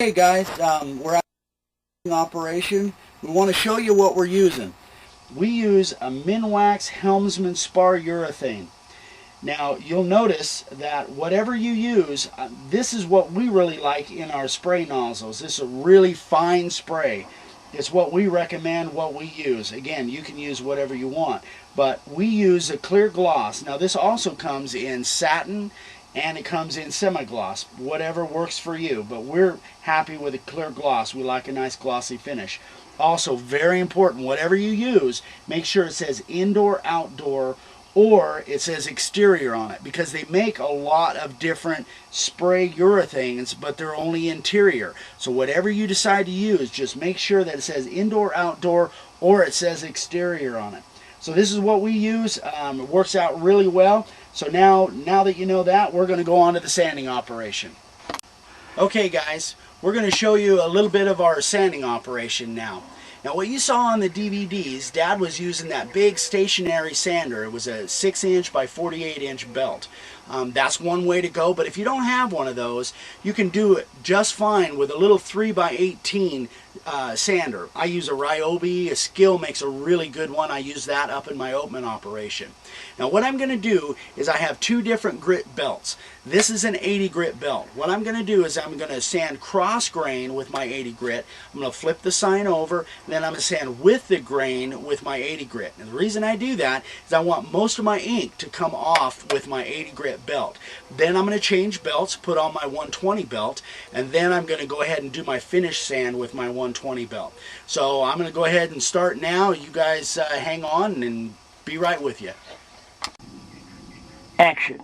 Hey guys, we're at an operation. We want to show you what we're using. We use a minwax helmsman spar urethane. Now you'll notice that whatever you use, this is what we really like in our spray nozzles. This is a really fine spray. It's what we recommend, what we use. Again, you can use whatever you want, but we use a clear gloss. Now this also comes in satin and it comes in semi-gloss, whatever works for you, but we're happy with a clear gloss. We like a nice glossy finish. Also, very important, whatever you use, make sure it says indoor, outdoor, or it says exterior on it, because they make a lot of different spray urethanes, but they're only interior. So whatever you decide to use, just make sure that it says indoor, outdoor, or it says exterior on it. So this is what we use. It works out really well. So now that you know that, we're going to go on to the sanding operation. Okay guys, we're going to show you a little bit of our sanding operation now. Now what you saw on the DVDs, Dad was using that big stationary sander. It was a 6-inch by 48-inch belt. That's one way to go, but if you don't have one of those, you can do it just fine with a little 3 by 18 sander. I use a Ryobi. A Skill makes a really good one. I use that up in my oatman operation. Now what I'm going to do is I have two different grit belts. This is an 80 grit belt. What I'm going to do is I'm going to sand cross grain with my 80 grit. I'm going to flip the sign over, and then I'm going to sand with the grain with my 80 grit. And the reason I do that is I want most of my ink to come off with my 80 grit belt. Then I'm going to change belts, put on my 120 belt, and then I'm going to go ahead and do my finish sand with my 120 belt. So I'm going to go ahead and start now. You guys hang on and be right with you. Action.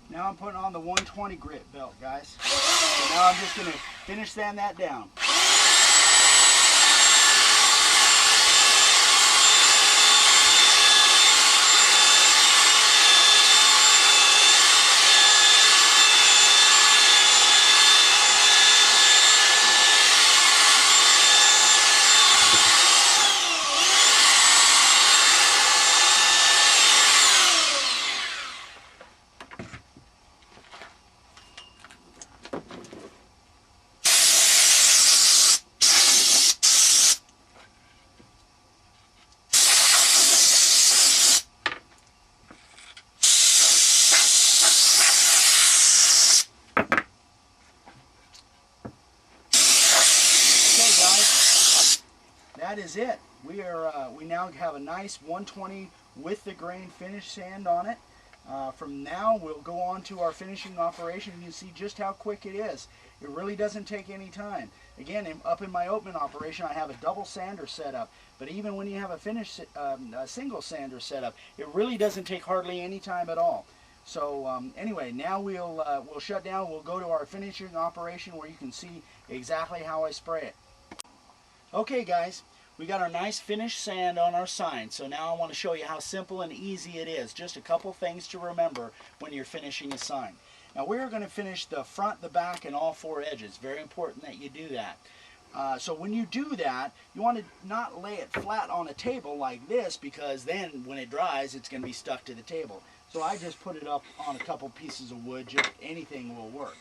Now I'm putting on the 120 grit belt, guys. So now I'm just going to finish sand that down. That is it. We now have a nice 120 with the grain finish sand on it. From now we'll go on to our finishing operation. You can see just how quick it is. It really doesn't take any time. Again, up in my oatman operation I have a double sander set up, but even when you have a single sander set up, it really doesn't take hardly any time at all. So anyway, now we'll shut down. We'll go to our finishing operation where you can see exactly how I spray it. Okay guys, we got our nice finished sand on our sign, so now I want to show you how simple and easy it is. Just a couple things to remember when you're finishing a sign. Now we're going to finish the front, the back, and all four edges. Very important that you do that. So when you do that, you want to not lay it flat on a table like this, because then when it dries, it's going to be stuck to the table. So I just put it up on a couple pieces of wood, just anything will work.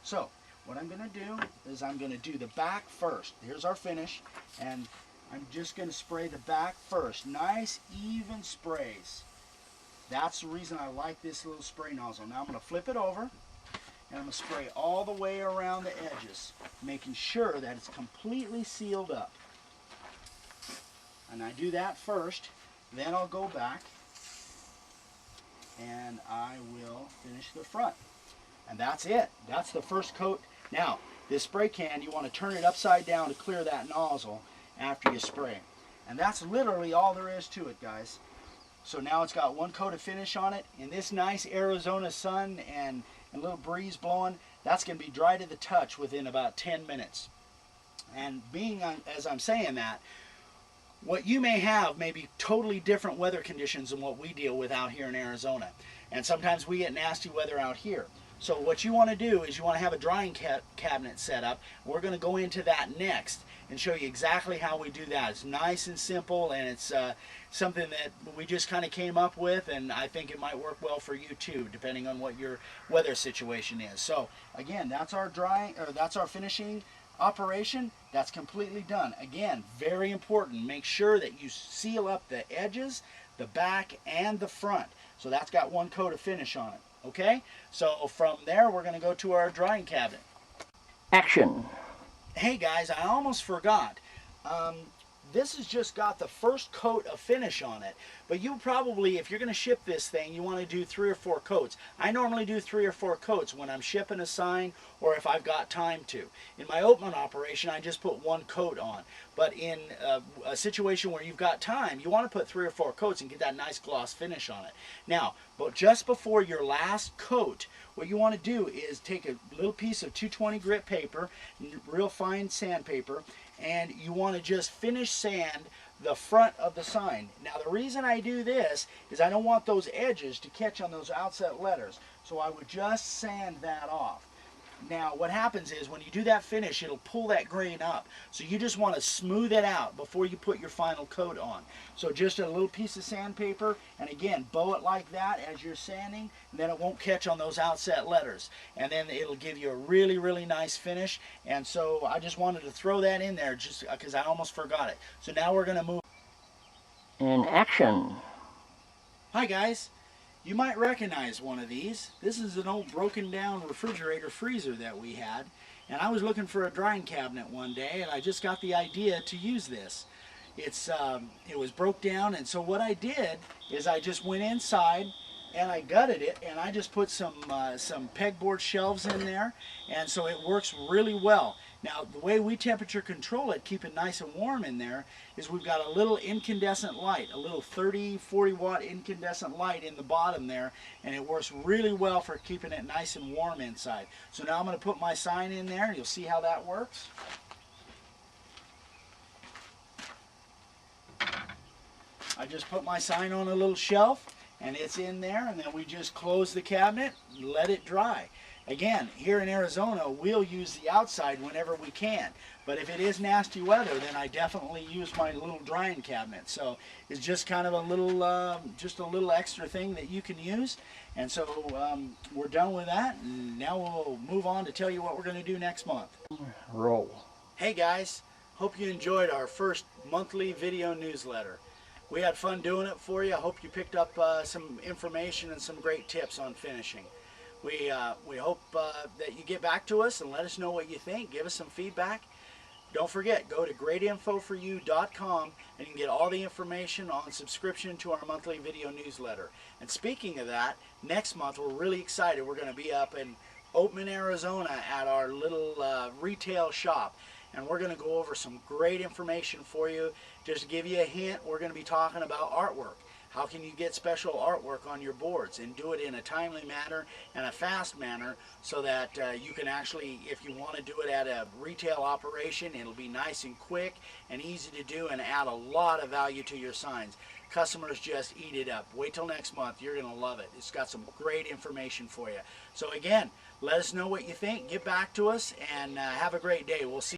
So what I'm going to do is I'm going to do the back first. Here's our finish, and I'm just going to spray the back first. Nice, even sprays. That's the reason I like this little spray nozzle. Now I'm going to flip it over, and I'm going to spray all the way around the edges, making sure that it's completely sealed up. And I do that first, then I'll go back and I will finish the front. And that's it. That's the first coat. Now, this spray can, you want to turn it upside down to clear that nozzle after you spray. And that's literally all there is to it, guys. So now it's got one coat of finish on it. In this nice Arizona sun and a little breeze blowing, that's going to be dry to the touch within about 10 minutes. And being, as I'm saying that, what you may have may be totally different weather conditions than what we deal with out here in Arizona. And sometimes we get nasty weather out here. So what you want to do is you want to have a drying cabinet set up. We're going to go into that next and show you exactly how we do that. It's nice and simple, and it's something that we just kind of came up with, and I think it might work well for you too, depending on what your weather situation is. So again, that's our that's our finishing operation. That's completely done. Again, very important. Make sure that you seal up the edges, the back, and the front. So that's got one coat of finish on it. Okay, so from there we're going to go to our drying cabinet. Action. Hey guys, I almost forgot. This has just got the first coat of finish on it, but you probably, if you're going to ship this thing, you want to do 3 or 4 coats. I normally do 3 or 4 coats when I'm shipping a sign, or if I've got time to. In my oatmeal operation, I just put 1 coat on, but in a situation where you've got time, you want to put 3 or 4 coats and get that nice gloss finish on it. Now, but just before your last coat, what you want to do is take a little piece of 220 grit paper, real fine sandpaper, and you want to just finish sand the front of the sign. Now the reason I do this is I don't want those edges to catch on those outset letters, so I would just sand that off. Now what happens is when you do that finish, it'll pull that grain up, so you just want to smooth it out before you put your final coat on. So just a little piece of sandpaper, and again, bow it like that as you're sanding, and then it won't catch on those outset letters, and then it'll give you a really, really nice finish. And so I just wanted to throw that in there just because I almost forgot it. So now we're going to move. In action. Hi guys. You might recognize one of these. This is an old broken down refrigerator freezer that we had, and I was looking for a drying cabinet one day, and I just got the idea to use this. It was broke down, and so what I did is I just went inside and I gutted it, and I just put some pegboard shelves in there, and so it works really well. Now the way we temperature control it, keep it nice and warm in there, is we've got a little incandescent light, a little 30-40 watt incandescent light in the bottom there, and it works really well for keeping it nice and warm inside. So now I'm going to put my sign in there, and you'll see how that works. I just put my sign on a little shelf, and it's in there, and then we just close the cabinet and let it dry. Again, here in Arizona, we'll use the outside whenever we can, but if it is nasty weather, then I definitely use my little drying cabinet. So it's just kind of a little, just a little extra thing that you can use. And so we're done with that, and now we'll move on to tell you what we're going to do next month. Roll. Hey guys, hope you enjoyed our first monthly video newsletter. We had fun doing it for you. I hope you picked up some information and some great tips on finishing. We hope that you get back to us and let us know what you think. Give us some feedback. Don't forget, go to greatinfoforyou.com and you can get all the information on subscription to our monthly video newsletter. And speaking of that, next month we're really excited. We're going to be up in Oatman, Arizona at our little retail shop. And we're going to go over some great information for you. Just to give you a hint, we're going to be talking about artwork. How can you get special artwork on your boards and do it in a timely manner and a fast manner so that you can actually, if you want to do it at a retail operation, it'll be nice and quick and easy to do and add a lot of value to your signs. Customers just eat it up. Wait till next month. You're going to love it. It's got some great information for you. So again, let us know what you think. Get back to us and have a great day. We'll see you.